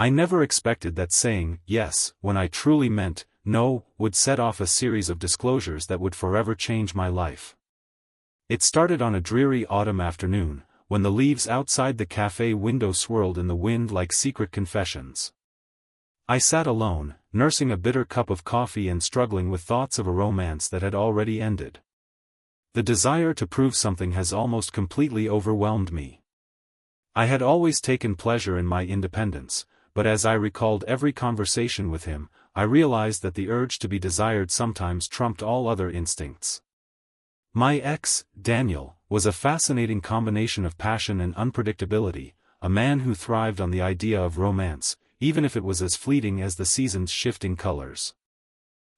I never expected that saying yes when I truly meant no would set off a series of disclosures that would forever change my life. It started on a dreary autumn afternoon, when the leaves outside the cafe window swirled in the wind like secret confessions. I sat alone, nursing a bitter cup of coffee and struggling with thoughts of a romance that had already ended. The desire to prove something has almost completely overwhelmed me. I had always taken pleasure in my independence, but as I recalled every conversation with him, I realized that the urge to be desired sometimes trumped all other instincts. My ex, Daniel, was a fascinating combination of passion and unpredictability, a man who thrived on the idea of romance, even if it was as fleeting as the season's shifting colors.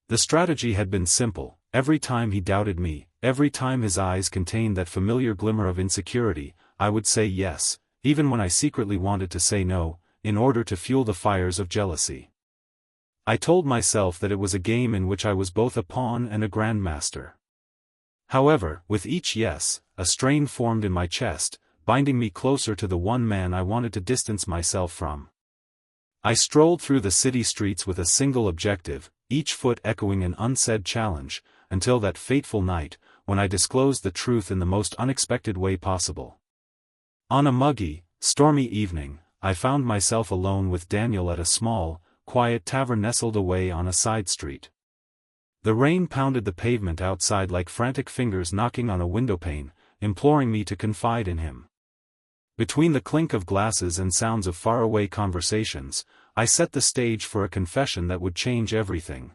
The strategy had been simple: every time he doubted me, every time his eyes contained that familiar glimmer of insecurity, I would say yes, even when I secretly wanted to say no, in order to fuel the fires of jealousy. I told myself that it was a game in which I was both a pawn and a grandmaster. However, with each yes, a strain formed in my chest, binding me closer to the one man I wanted to distance myself from. I strolled through the city streets with a single objective, each foot echoing an unsaid challenge, until that fateful night, when I disclosed the truth in the most unexpected way possible. On a muggy, stormy evening, I found myself alone with Daniel at a small, quiet tavern nestled away on a side street. The rain pounded the pavement outside like frantic fingers knocking on a windowpane, imploring me to confide in him. Between the clink of glasses and sounds of faraway conversations, I set the stage for a confession that would change everything.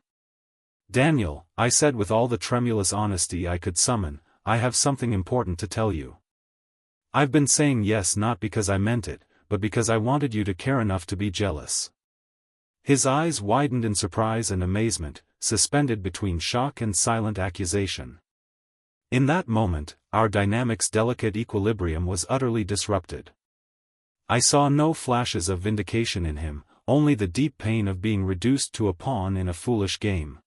"Daniel," I said with all the tremulous honesty I could summon, "I have something important to tell you. I've been saying yes not because I meant it, but because I wanted you to care enough to be jealous." His eyes widened in surprise and amazement, suspended between shock and silent accusation. In that moment, our dynamic's delicate equilibrium was utterly disrupted. I saw no flashes of vindication in him, only the deep pain of being reduced to a pawn in a foolish game.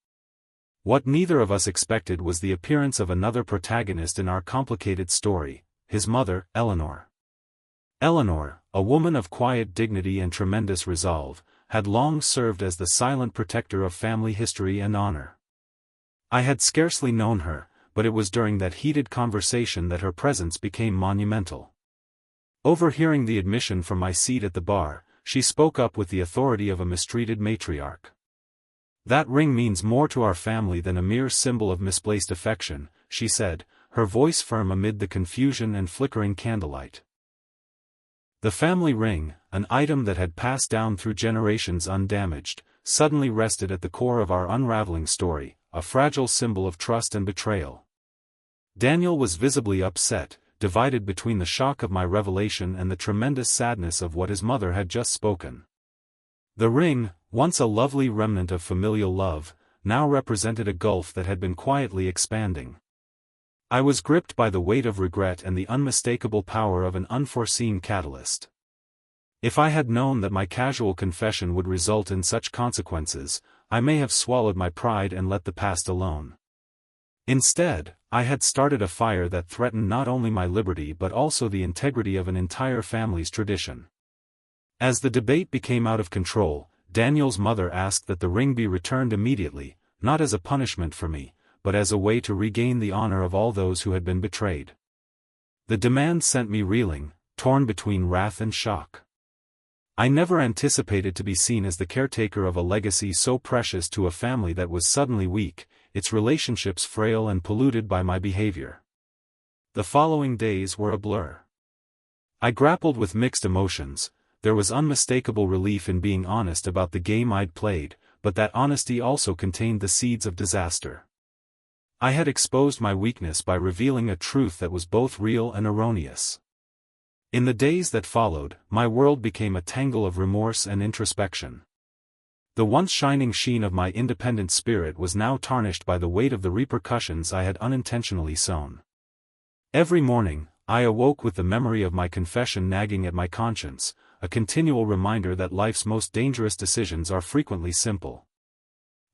What neither of us expected was the appearance of another protagonist in our complicated story, his mother, Eleanor. Eleanor, a woman of quiet dignity and tremendous resolve, had long served as the silent protector of family history and honor. I had scarcely known her, but it was during that heated conversation that her presence became monumental. Overhearing the admission from my seat at the bar, she spoke up with the authority of a mistreated matriarch. "That ring means more to our family than a mere symbol of misplaced affection," she said, her voice firm amid the confusion and flickering candlelight. The family ring, an item that had passed down through generations undamaged, suddenly rested at the core of our unraveling story, a fragile symbol of trust and betrayal. Daniel was visibly upset, divided between the shock of my revelation and the tremendous sadness of what his mother had just spoken. The ring, once a lovely remnant of familial love, now represented a gulf that had been quietly expanding. I was gripped by the weight of regret and the unmistakable power of an unforeseen catalyst. If I had known that my casual confession would result in such consequences, I may have swallowed my pride and let the past alone. Instead, I had started a fire that threatened not only my liberty but also the integrity of an entire family's tradition. As the debate became out of control, Daniel's mother asked that the ring be returned immediately, not as a punishment for me, but as a way to regain the honor of all those who had been betrayed. The demand sent me reeling, torn between wrath and shock. I never anticipated to be seen as the caretaker of a legacy so precious to a family that was suddenly weak, its relationships frail and polluted by my behavior. The following days were a blur. I grappled with mixed emotions. There was unmistakable relief in being honest about the game I'd played, but that honesty also contained the seeds of disaster. I had exposed my weakness by revealing a truth that was both real and erroneous. In the days that followed, my world became a tangle of remorse and introspection. The once shining sheen of my independent spirit was now tarnished by the weight of the repercussions I had unintentionally sown. Every morning, I awoke with the memory of my confession nagging at my conscience, a continual reminder that life's most dangerous decisions are frequently simple.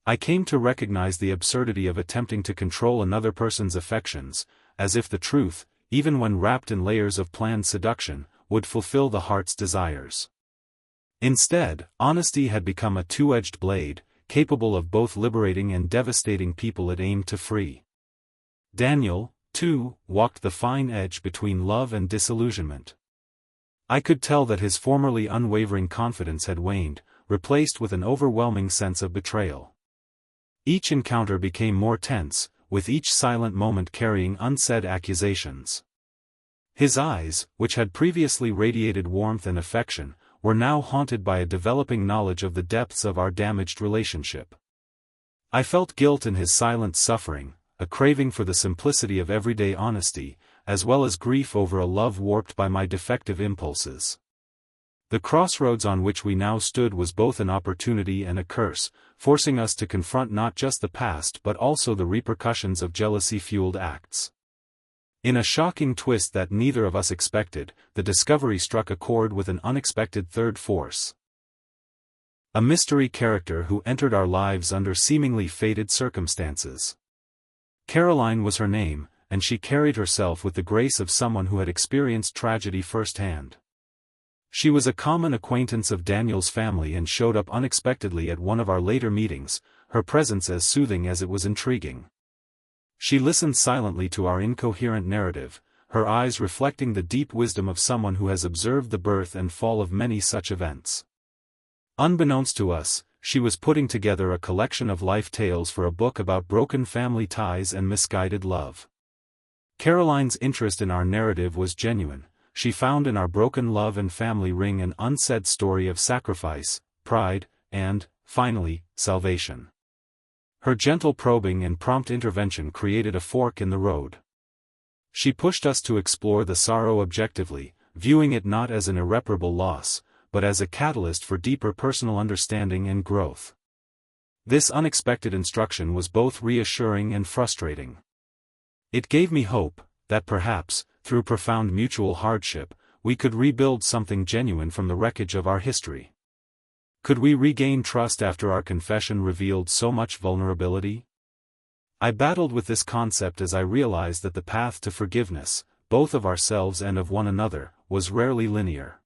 I came to recognize the absurdity of attempting to control another person's affections, as if the truth, even when wrapped in layers of planned seduction, would fulfill the heart's desires. Instead, honesty had become a two-edged blade, capable of both liberating and devastating people it aimed to free. Daniel, too, walked the fine edge between love and disillusionment. I could tell that his formerly unwavering confidence had waned, replaced with an overwhelming sense of betrayal. Each encounter became more tense, with each silent moment carrying unsaid accusations. His eyes, which had previously radiated warmth and affection, were now haunted by a developing knowledge of the depths of our damaged relationship. I felt guilt in his silent suffering, a craving for the simplicity of everyday honesty, as well as grief over a love warped by my defective impulses. The crossroads on which we now stood was both an opportunity and a curse, forcing us to confront not just the past but also the repercussions of jealousy-fueled acts. In a shocking twist that neither of us expected, the discovery struck a chord with an unexpected third force. A mystery character who entered our lives under seemingly fated circumstances. Caroline was her name, and she carried herself with the grace of someone who had experienced tragedy firsthand. She was a common acquaintance of Daniel's family and showed up unexpectedly at one of our later meetings, her presence as soothing as it was intriguing. She listened silently to our incoherent narrative, her eyes reflecting the deep wisdom of someone who has observed the birth and fall of many such events. Unbeknownst to us, she was putting together a collection of life tales for a book about broken family ties and misguided love. Caroline's interest in our narrative was genuine. She found in our broken love and family ring an unsaid story of sacrifice, pride, and, finally, salvation. Her gentle probing and prompt intervention created a fork in the road. She pushed us to explore the sorrow objectively, viewing it not as an irreparable loss, but as a catalyst for deeper personal understanding and growth. This unexpected instruction was both reassuring and frustrating. It gave me hope that perhaps, through profound mutual hardship, we could rebuild something genuine from the wreckage of our history. Could we regain trust after our confession revealed so much vulnerability? I battled with this concept as I realized that the path to forgiveness, both of ourselves and of one another, was rarely linear.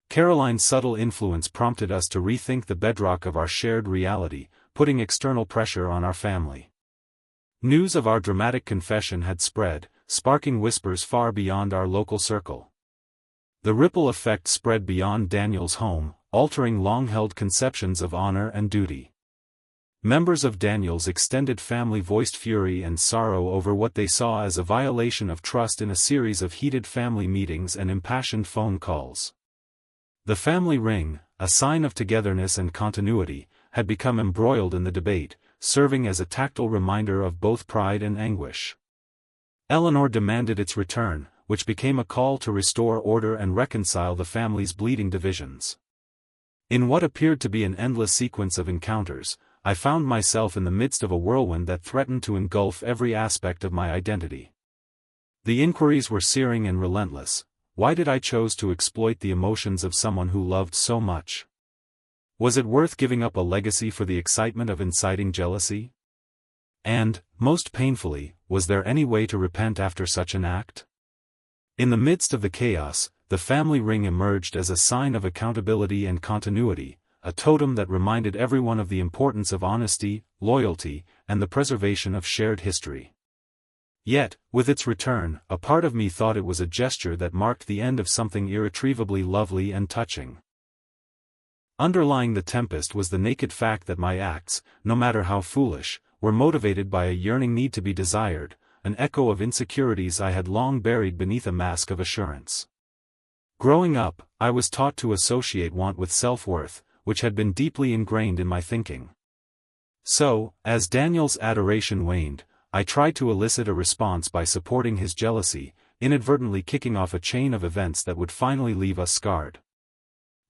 Caroline's subtle influence prompted us to rethink the bedrock of our shared reality, putting external pressure on our family. News of our dramatic confession had spread, sparking whispers far beyond our local circle. The ripple effect spread beyond Daniel's home, altering long-held conceptions of honor and duty. Members of Daniel's extended family voiced fury and sorrow over what they saw as a violation of trust in a series of heated family meetings and impassioned phone calls. The family ring, a sign of togetherness and continuity, had become embroiled in the debate, serving as a tactile reminder of both pride and anguish. Eleanor demanded its return, which became a call to restore order and reconcile the family's bleeding divisions. In what appeared to be an endless sequence of encounters, I found myself in the midst of a whirlwind that threatened to engulf every aspect of my identity. The inquiries were searing and relentless. Why did I choose to exploit the emotions of someone who loved so much? Was it worth giving up a legacy for the excitement of inciting jealousy? And, most painfully, was there any way to repent after such an act? In the midst of the chaos, the family ring emerged as a sign of accountability and continuity, a totem that reminded everyone of the importance of honesty, loyalty, and the preservation of shared history. Yet, with its return, a part of me thought it was a gesture that marked the end of something irretrievably lovely and touching. Underlying the tempest was the naked fact that my acts, no matter how foolish, were motivated by a yearning need to be desired, an echo of insecurities I had long buried beneath a mask of assurance. Growing up, I was taught to associate want with self-worth, which had been deeply ingrained in my thinking. So, as Daniel's adoration waned, I tried to elicit a response by supporting his jealousy, inadvertently kicking off a chain of events that would finally leave us scarred.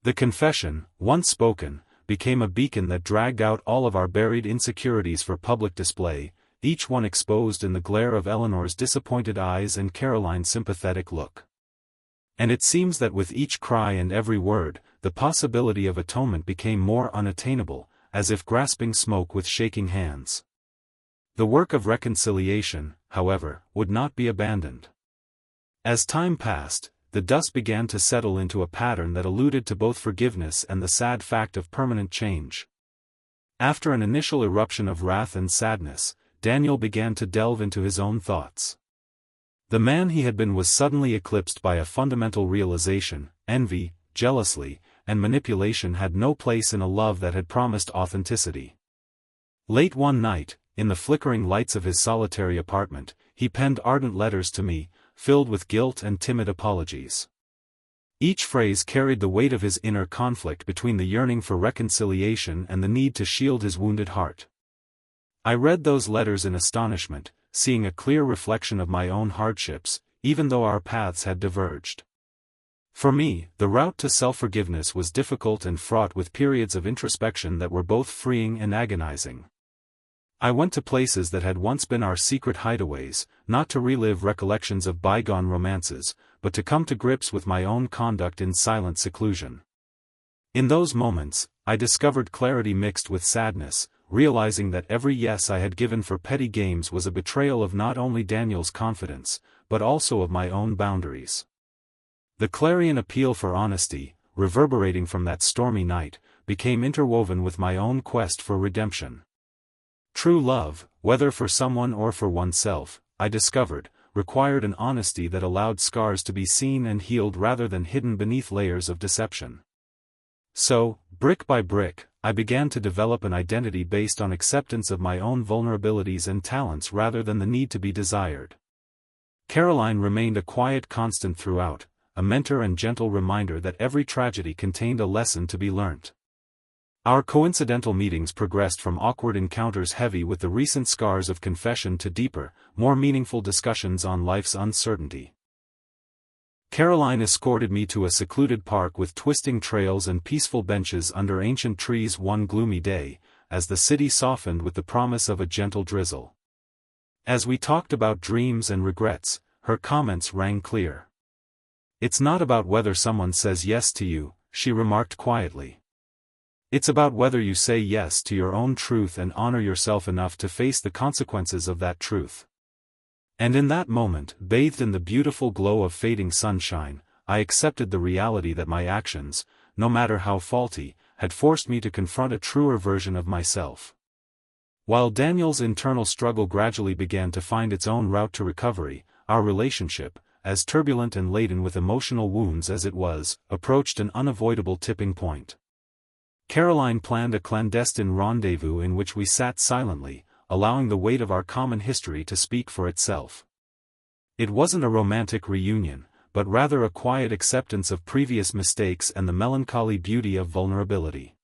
The confession, once spoken, became a beacon that dragged out all of our buried insecurities for public display, each one exposed in the glare of Eleanor's disappointed eyes and Caroline's sympathetic look. And it seems that with each cry and every word, the possibility of atonement became more unattainable, as if grasping smoke with shaking hands. The work of reconciliation, however, would not be abandoned. As time passed, the dust began to settle into a pattern that alluded to both forgiveness and the sad fact of permanent change. After an initial eruption of wrath and sadness, Daniel began to delve into his own thoughts. The man he had been was suddenly eclipsed by a fundamental realization: envy, jealousy, and manipulation had no place in a love that had promised authenticity. Late one night, in the flickering lights of his solitary apartment, he penned ardent letters to me, filled with guilt and timid apologies. Each phrase carried the weight of his inner conflict between the yearning for reconciliation and the need to shield his wounded heart. I read those letters in astonishment, seeing a clear reflection of my own hardships, even though our paths had diverged. For me, the route to self-forgiveness was difficult and fraught with periods of introspection that were both freeing and agonizing. I went to places that had once been our secret hideaways, not to relive recollections of bygone romances, but to come to grips with my own conduct in silent seclusion. In those moments, I discovered clarity mixed with sadness, realizing that every yes I had given for petty games was a betrayal of not only Daniel's confidence, but also of my own boundaries. The clarion appeal for honesty, reverberating from that stormy night, became interwoven with my own quest for redemption. True love, whether for someone or for oneself, I discovered, required an honesty that allowed scars to be seen and healed rather than hidden beneath layers of deception. So, brick by brick, I began to develop an identity based on acceptance of my own vulnerabilities and talents rather than the need to be desired. Caroline remained a quiet constant throughout, a mentor and gentle reminder that every tragedy contained a lesson to be learnt. Our coincidental meetings progressed from awkward encounters heavy with the recent scars of confession to deeper, more meaningful discussions on life's uncertainty. Caroline escorted me to a secluded park with twisting trails and peaceful benches under ancient trees one gloomy day, as the city softened with the promise of a gentle drizzle. As we talked about dreams and regrets, her comments rang clear. "It's not about whether someone says yes to you," she remarked quietly. "It's about whether you say yes to your own truth and honor yourself enough to face the consequences of that truth." And in that moment, bathed in the beautiful glow of fading sunshine, I accepted the reality that my actions, no matter how faulty, had forced me to confront a truer version of myself. While Daniel's internal struggle gradually began to find its own route to recovery, our relationship, as turbulent and laden with emotional wounds as it was, approached an unavoidable tipping point. Caroline planned a clandestine rendezvous in which we sat silently, allowing the weight of our common history to speak for itself. It wasn't a romantic reunion, but rather a quiet acceptance of previous mistakes and the melancholy beauty of vulnerability.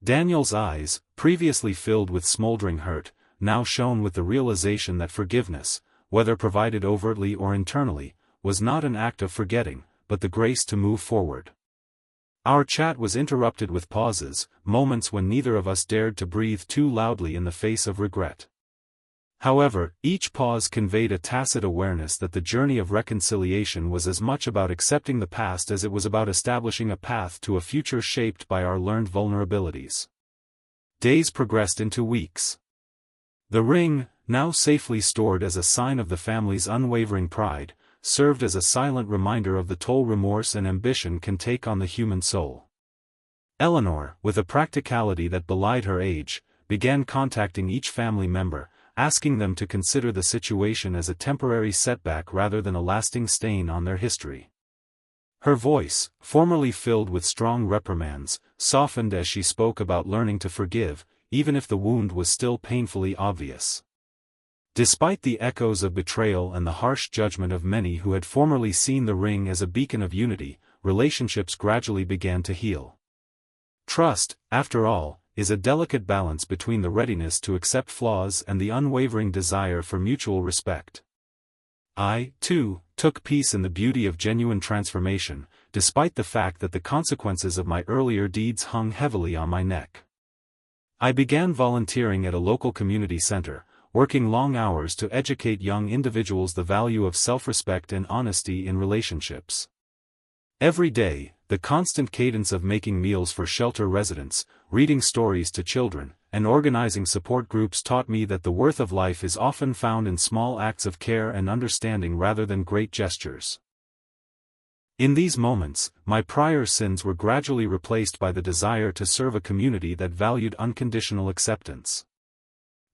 Daniel's eyes, previously filled with smoldering hurt, now shone with the realization that forgiveness, whether provided overtly or internally, was not an act of forgetting, but the grace to move forward. Our chat was interrupted with pauses, moments when neither of us dared to breathe too loudly in the face of regret. However, each pause conveyed a tacit awareness that the journey of reconciliation was as much about accepting the past as it was about establishing a path to a future shaped by our learned vulnerabilities. Days progressed into weeks. The ring, now safely stored as a sign of the family's unwavering pride, served as a silent reminder of the toll remorse and ambition can take on the human soul. Eleanor, with a practicality that belied her age, began contacting each family member, asking them to consider the situation as a temporary setback rather than a lasting stain on their history. Her voice, formerly filled with strong reprimands, softened as she spoke about learning to forgive, even if the wound was still painfully obvious. Despite the echoes of betrayal and the harsh judgment of many who had formerly seen the ring as a beacon of unity, relationships gradually began to heal. Trust, after all, is a delicate balance between the readiness to accept flaws and the unwavering desire for mutual respect. I, too, took peace in the beauty of genuine transformation, despite the fact that the consequences of my earlier deeds hung heavily on my neck. I began volunteering at a local community center, working long hours to educate young individuals the value of self-respect and honesty in relationships. Every day, the constant cadence of making meals for shelter residents, reading stories to children, and organizing support groups taught me that the worth of life is often found in small acts of care and understanding rather than great gestures. In these moments, my prior sins were gradually replaced by the desire to serve a community that valued unconditional acceptance.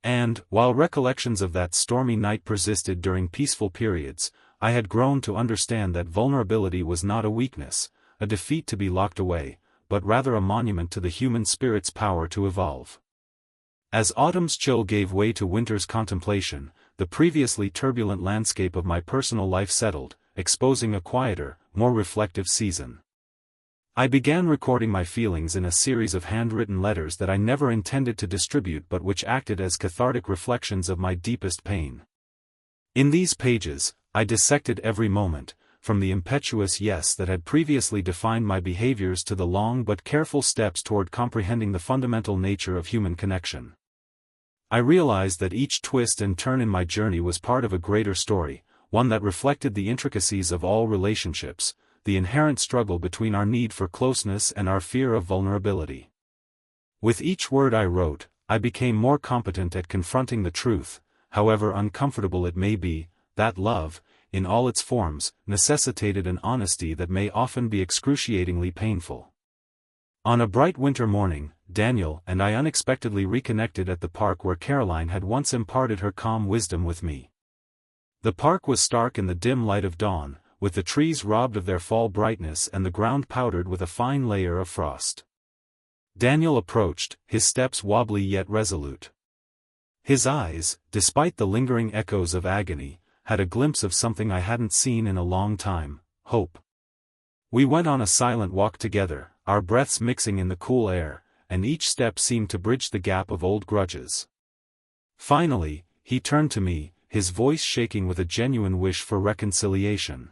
And, while recollections of that stormy night persisted during peaceful periods, I had grown to understand that vulnerability was not a weakness, a defeat to be locked away, but rather a monument to the human spirit's power to evolve. As autumn's chill gave way to winter's contemplation, the previously turbulent landscape of my personal life settled, exposing a quieter, more reflective season. I began recording my feelings in a series of handwritten letters that I never intended to distribute but which acted as cathartic reflections of my deepest pain. In these pages, I dissected every moment, from the impetuous yes that had previously defined my behaviors to the long but careful steps toward comprehending the fundamental nature of human connection. I realized that each twist and turn in my journey was part of a greater story, one that reflected the intricacies of all relationships, the inherent struggle between our need for closeness and our fear of vulnerability. With each word I wrote, I became more competent at confronting the truth, however uncomfortable it may be, that love, in all its forms, necessitated an honesty that may often be excruciatingly painful. On a bright winter morning, Daniel and I unexpectedly reconnected at the park where Caroline had once imparted her calm wisdom with me. The park was stark in the dim light of dawn, with the trees robbed of their fall brightness and the ground powdered with a fine layer of frost. Daniel approached, his steps wobbly yet resolute. His eyes, despite the lingering echoes of agony, had a glimpse of something I hadn't seen in a long time: hope. We went on a silent walk together, our breaths mixing in the cool air, and each step seemed to bridge the gap of old grudges. Finally, he turned to me, his voice shaking with a genuine wish for reconciliation.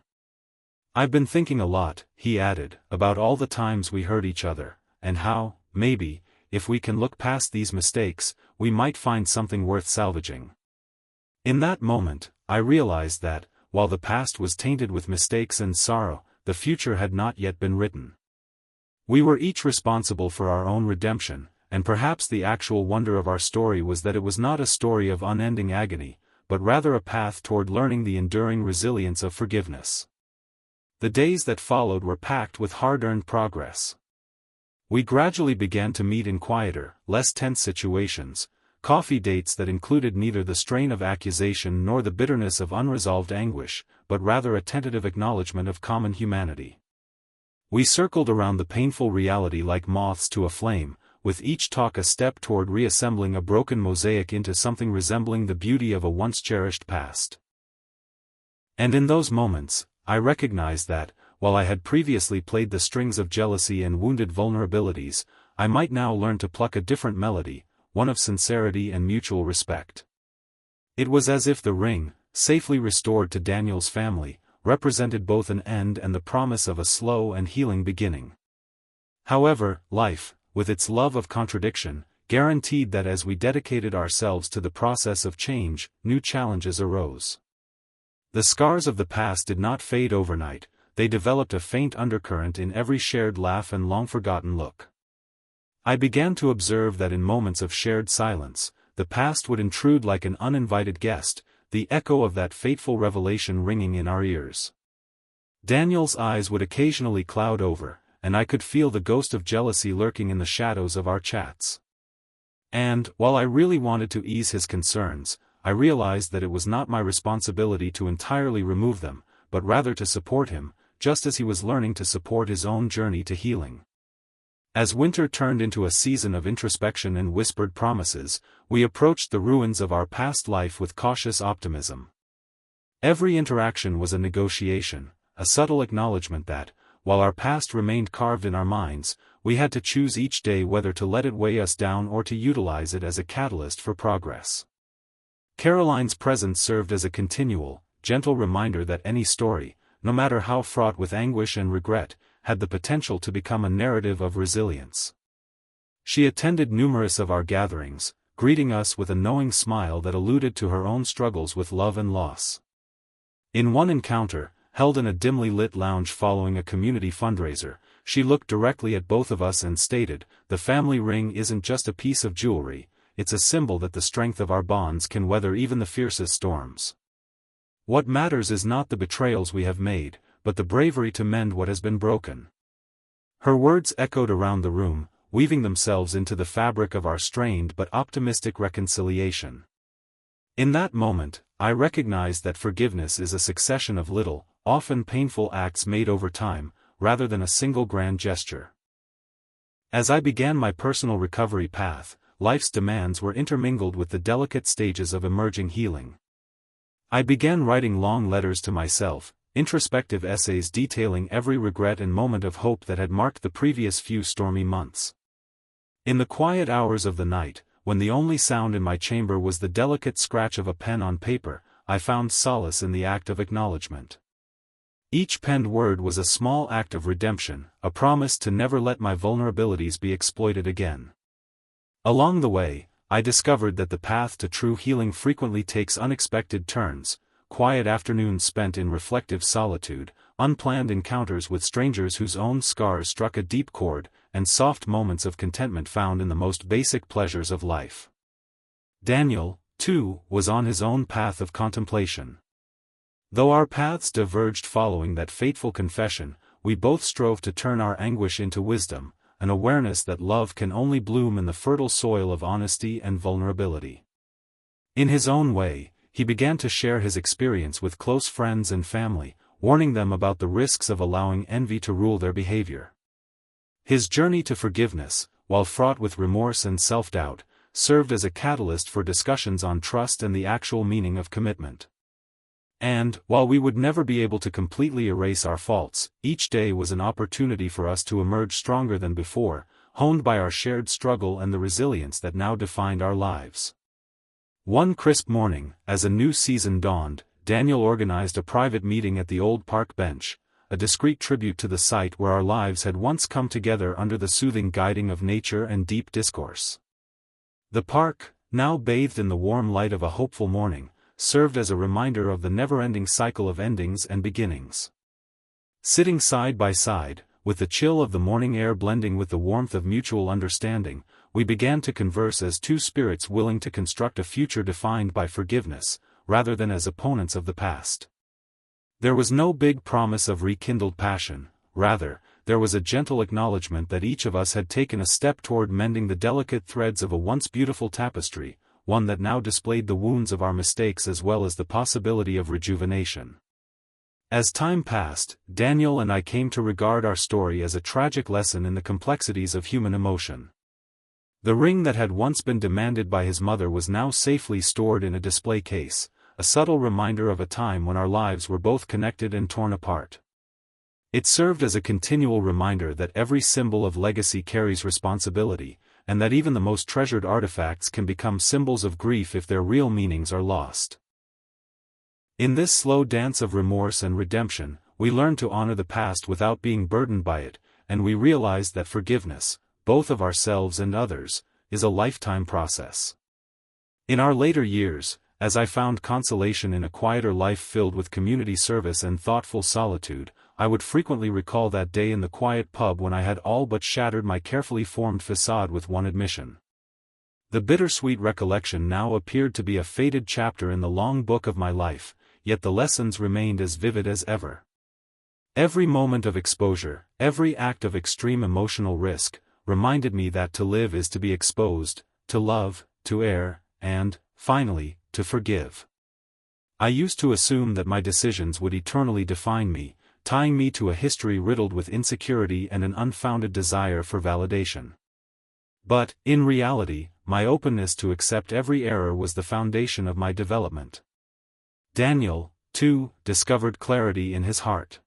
"I've been thinking a lot," he added, "about all the times we hurt each other, and how, maybe, if we can look past these mistakes, we might find something worth salvaging." In that moment, I realized that, while the past was tainted with mistakes and sorrow, the future had not yet been written. We were each responsible for our own redemption, and perhaps the actual wonder of our story was that it was not a story of unending agony, but rather a path toward learning the enduring resilience of forgiveness. The days that followed were packed with hard-earned progress. We gradually began to meet in quieter, less tense situations, coffee dates that included neither the strain of accusation nor the bitterness of unresolved anguish, but rather a tentative acknowledgement of common humanity. We circled around the painful reality like moths to a flame, with each talk a step toward reassembling a broken mosaic into something resembling the beauty of a once-cherished past. And in those moments, I recognized that, while I had previously played the strings of jealousy and wounded vulnerabilities, I might now learn to pluck a different melody, one of sincerity and mutual respect. It was as if the ring, safely restored to Daniel's family, represented both an end and the promise of a slow and healing beginning. However, life, with its love of contradiction, guaranteed that as we dedicated ourselves to the process of change, new challenges arose. The scars of the past did not fade overnight, they developed a faint undercurrent in every shared laugh and long-forgotten look. I began to observe that in moments of shared silence, the past would intrude like an uninvited guest, the echo of that fateful revelation ringing in our ears. Daniel's eyes would occasionally cloud over, and I could feel the ghost of jealousy lurking in the shadows of our chats. And, while I really wanted to ease his concerns, I realized that it was not my responsibility to entirely remove them, but rather to support him, just as he was learning to support his own journey to healing. As winter turned into a season of introspection and whispered promises, we approached the ruins of our past life with cautious optimism. Every interaction was a negotiation, a subtle acknowledgement that, while our past remained carved in our minds, we had to choose each day whether to let it weigh us down or to utilize it as a catalyst for progress. Caroline's presence served as a continual, gentle reminder that any story, no matter how fraught with anguish and regret, had the potential to become a narrative of resilience. She attended numerous of our gatherings, greeting us with a knowing smile that alluded to her own struggles with love and loss. In one encounter, held in a dimly lit lounge following a community fundraiser, she looked directly at both of us and stated, "The family ring isn't just a piece of jewelry, it's a symbol that the strength of our bonds can weather even the fiercest storms. What matters is not the betrayals we have made, but the bravery to mend what has been broken. Her words echoed around the room, weaving themselves into the fabric of our strained but optimistic reconciliation. In that moment, I recognized that forgiveness is a succession of little, often painful acts made over time, rather than a single grand gesture. As I began my personal recovery path, life's demands were intermingled with the delicate stages of emerging healing. I began writing long letters to myself, introspective essays detailing every regret and moment of hope that had marked the previous few stormy months. In the quiet hours of the night, when the only sound in my chamber was the delicate scratch of a pen on paper, I found solace in the act of acknowledgement. Each penned word was a small act of redemption, a promise to never let my vulnerabilities be exploited again. Along the way, I discovered that the path to true healing frequently takes unexpected turns: quiet afternoons spent in reflective solitude, unplanned encounters with strangers whose own scars struck a deep chord, and soft moments of contentment found in the most basic pleasures of life. Daniel, too, was on his own path of contemplation. Though our paths diverged following that fateful confession, we both strove to turn our anguish into wisdom, an awareness that love can only bloom in the fertile soil of honesty and vulnerability. In his own way, he began to share his experience with close friends and family, warning them about the risks of allowing envy to rule their behavior. His journey to forgiveness, while fraught with remorse and self-doubt, served as a catalyst for discussions on trust and the actual meaning of commitment. And, while we would never be able to completely erase our faults, each day was an opportunity for us to emerge stronger than before, honed by our shared struggle and the resilience that now defined our lives. One crisp morning, as a new season dawned, Daniel organized a private meeting at the old park bench, a discreet tribute to the site where our lives had once come together under the soothing guiding of nature and deep discourse. The park, now bathed in the warm light of a hopeful morning, served as a reminder of the never-ending cycle of endings and beginnings. Sitting side by side, with the chill of the morning air blending with the warmth of mutual understanding, we began to converse as two spirits willing to construct a future defined by forgiveness, rather than as opponents of the past. There was no big promise of rekindled passion, rather, there was a gentle acknowledgement that each of us had taken a step toward mending the delicate threads of a once beautiful tapestry, one that now displayed the wounds of our mistakes as well as the possibility of rejuvenation. As time passed, Daniel and I came to regard our story as a tragic lesson in the complexities of human emotion. The ring that had once been demanded by his mother was now safely stored in a display case, a subtle reminder of a time when our lives were both connected and torn apart. It served as a continual reminder that every symbol of legacy carries responsibility, and that even the most treasured artifacts can become symbols of grief if their real meanings are lost. In this slow dance of remorse and redemption, we learned to honor the past without being burdened by it, and we realized that forgiveness, both of ourselves and others, is a lifetime process. In our later years, as I found consolation in a quieter life filled with community service and thoughtful solitude, I would frequently recall that day in the quiet pub when I had all but shattered my carefully formed facade with one admission. The bittersweet recollection now appeared to be a faded chapter in the long book of my life, yet the lessons remained as vivid as ever. Every moment of exposure, every act of extreme emotional risk, reminded me that to live is to be exposed, to love, to err, and, finally, to forgive. I used to assume that my decisions would eternally define me, tying me to a history riddled with insecurity and an unfounded desire for validation. But, in reality, my openness to accept every error was the foundation of my development. Daniel, too, discovered clarity in his heart.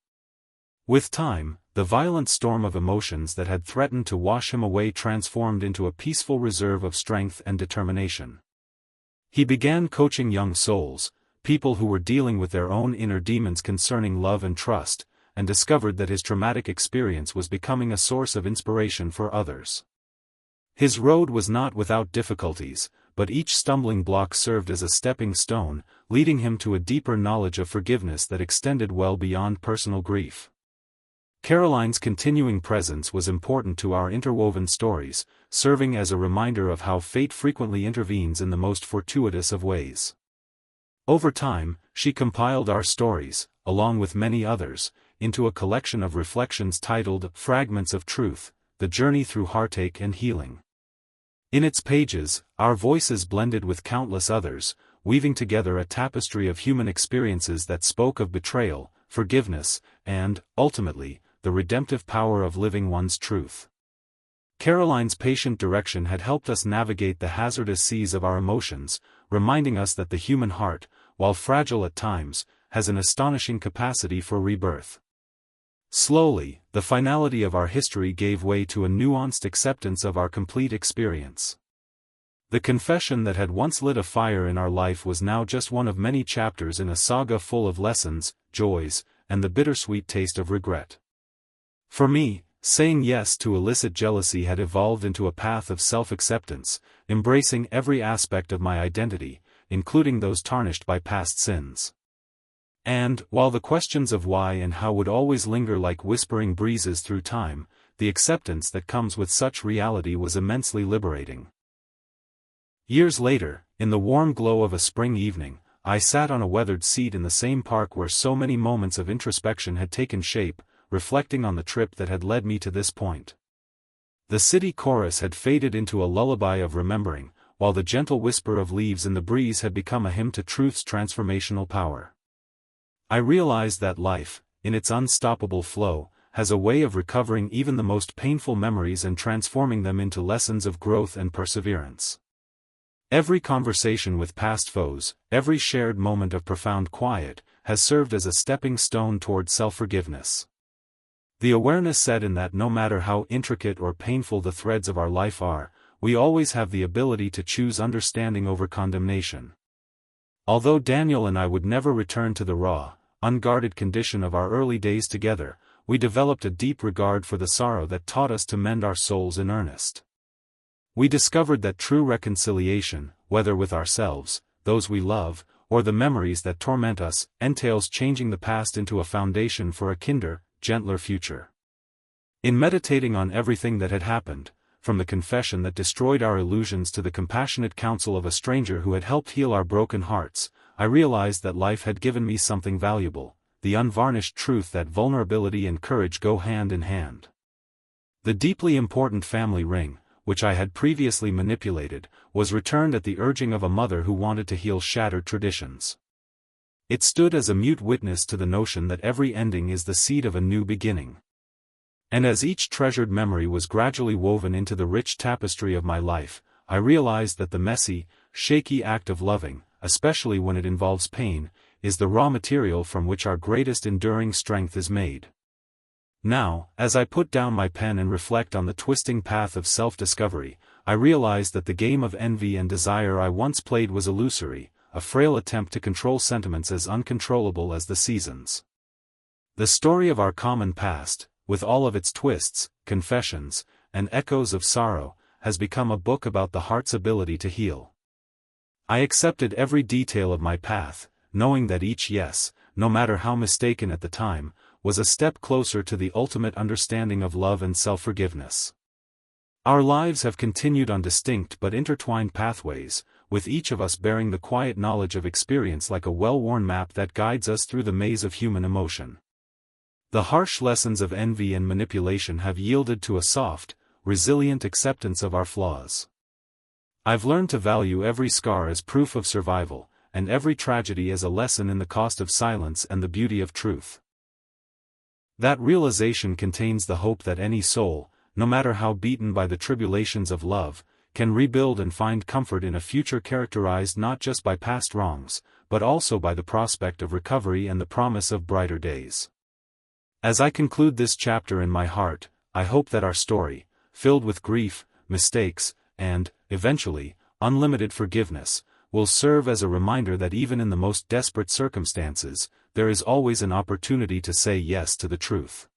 With time, the violent storm of emotions that had threatened to wash him away transformed into a peaceful reserve of strength and determination. He began coaching young souls, people who were dealing with their own inner demons concerning love and trust, and discovered that his traumatic experience was becoming a source of inspiration for others. His road was not without difficulties, but each stumbling block served as a stepping stone, leading him to a deeper knowledge of forgiveness that extended well beyond personal grief. Caroline's continuing presence was important to our interwoven stories, serving as a reminder of how fate frequently intervenes in the most fortuitous of ways. Over time, she compiled our stories, along with many others, into a collection of reflections titled Fragments of Truth, The Journey Through Heartache and Healing. In its pages, our voices blended with countless others, weaving together a tapestry of human experiences that spoke of betrayal, forgiveness, and, ultimately, the redemptive power of living one's truth. Caroline's patient direction had helped us navigate the hazardous seas of our emotions, reminding us that the human heart, while fragile at times, has an astonishing capacity for rebirth. Slowly, the finality of our history gave way to a nuanced acceptance of our complete experience. The confession that had once lit a fire in our life was now just one of many chapters in a saga full of lessons, joys, and the bittersweet taste of regret. For me, saying yes to illicit jealousy had evolved into a path of self-acceptance, embracing every aspect of my identity, including those tarnished by past sins. And, while the questions of why and how would always linger like whispering breezes through time, the acceptance that comes with such reality was immensely liberating. Years later, in the warm glow of a spring evening, I sat on a weathered seat in the same park where so many moments of introspection had taken shape, reflecting on the trip that had led me to this point. The city chorus had faded into a lullaby of remembering, while the gentle whisper of leaves in the breeze had become a hymn to truth's transformational power. I realized that life, in its unstoppable flow, has a way of recovering even the most painful memories and transforming them into lessons of growth and perseverance. Every conversation with past foes, every shared moment of profound quiet, has served as a stepping stone toward self-forgiveness. The awareness set in that no matter how intricate or painful the threads of our life are, we always have the ability to choose understanding over condemnation. Although Daniel and I would never return to the raw, unguarded condition of our early days together, we developed a deep regard for the sorrow that taught us to mend our souls in earnest. We discovered that true reconciliation, whether with ourselves, those we love, or the memories that torment us, entails changing the past into a foundation for a kinder, gentler future. In meditating on everything that had happened, from the confession that destroyed our illusions to the compassionate counsel of a stranger who had helped heal our broken hearts, I realized that life had given me something valuable, the unvarnished truth that vulnerability and courage go hand in hand. The deeply important family ring, which I had previously manipulated, was returned at the urging of a mother who wanted to heal shattered traditions. It stood as a mute witness to the notion that every ending is the seed of a new beginning. And as each treasured memory was gradually woven into the rich tapestry of my life, I realized that the messy, shaky act of loving, especially when it involves pain, is the raw material from which our greatest enduring strength is made. Now, as I put down my pen and reflect on the twisting path of self-discovery, I realized that the game of envy and desire I once played was illusory, a frail attempt to control sentiments as uncontrollable as the seasons. The story of our common past, with all of its twists, confessions, and echoes of sorrow, has become a book about the heart's ability to heal. I accepted every detail of my path, knowing that each yes, no matter how mistaken at the time, was a step closer to the ultimate understanding of love and self-forgiveness. Our lives have continued on distinct but intertwined pathways, with each of us bearing the quiet knowledge of experience like a well-worn map that guides us through the maze of human emotion. The harsh lessons of envy and manipulation have yielded to a soft, resilient acceptance of our flaws. I've learned to value every scar as proof of survival, and every tragedy as a lesson in the cost of silence and the beauty of truth. That realization contains the hope that any soul, no matter how beaten by the tribulations of love, can rebuild and find comfort in a future characterized not just by past wrongs, but also by the prospect of recovery and the promise of brighter days. As I conclude this chapter in my heart, I hope that our story, filled with grief, mistakes, and, eventually, unlimited forgiveness, will serve as a reminder that even in the most desperate circumstances, there is always an opportunity to say yes to the truth.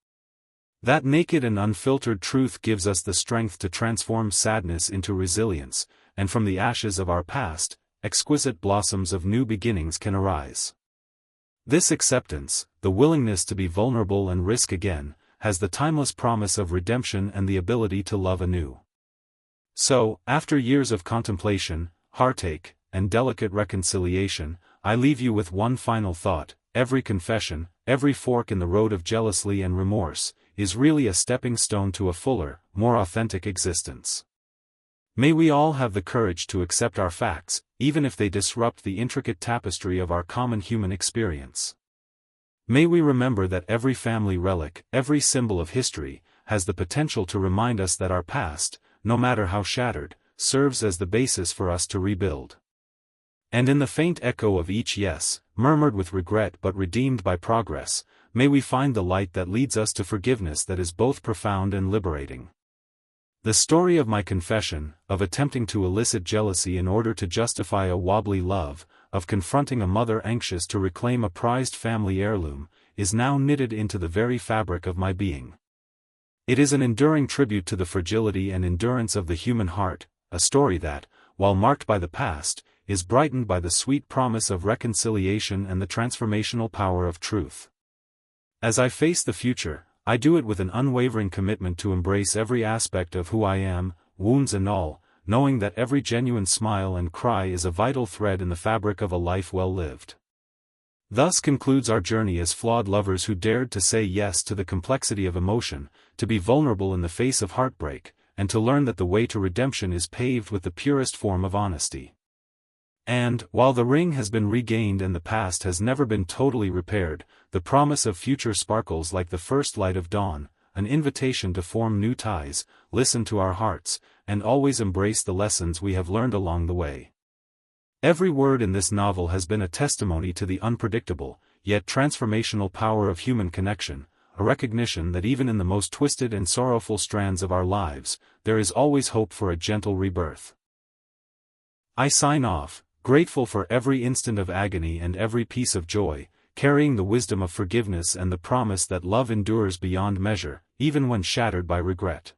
That naked and unfiltered truth gives us the strength to transform sadness into resilience, and from the ashes of our past, exquisite blossoms of new beginnings can arise. This acceptance, the willingness to be vulnerable and risk again, has the timeless promise of redemption and the ability to love anew. So, after years of contemplation, heartache, and delicate reconciliation, I leave you with one final thought: every confession, every fork in the road of jealousy and remorse, is really a stepping stone to a fuller, more authentic existence. May we all have the courage to accept our facts, even if they disrupt the intricate tapestry of our common human experience. May we remember that every family relic, every symbol of history, has the potential to remind us that our past, no matter how shattered, serves as the basis for us to rebuild. And in the faint echo of each yes, murmured with regret but redeemed by progress, may we find the light that leads us to forgiveness that is both profound and liberating. The story of my confession, of attempting to elicit jealousy in order to justify a wobbly love, of confronting a mother anxious to reclaim a prized family heirloom, is now knitted into the very fabric of my being. It is an enduring tribute to the fragility and endurance of the human heart, a story that, while marked by the past, is brightened by the sweet promise of reconciliation and the transformational power of truth. As I face the future, I do it with an unwavering commitment to embrace every aspect of who I am, wounds and all, knowing that every genuine smile and cry is a vital thread in the fabric of a life well lived. Thus concludes our journey as flawed lovers who dared to say yes to the complexity of emotion, to be vulnerable in the face of heartbreak, and to learn that the way to redemption is paved with the purest form of honesty. And, while the ring has been regained and the past has never been totally repaired, the promise of future sparkles like the first light of dawn, an invitation to form new ties, listen to our hearts, and always embrace the lessons we have learned along the way. Every word in this novel has been a testimony to the unpredictable, yet transformational power of human connection, a recognition that even in the most twisted and sorrowful strands of our lives, there is always hope for a gentle rebirth. I sign off, grateful for every instant of agony and every piece of joy, carrying the wisdom of forgiveness and the promise that love endures beyond measure, even when shattered by regret.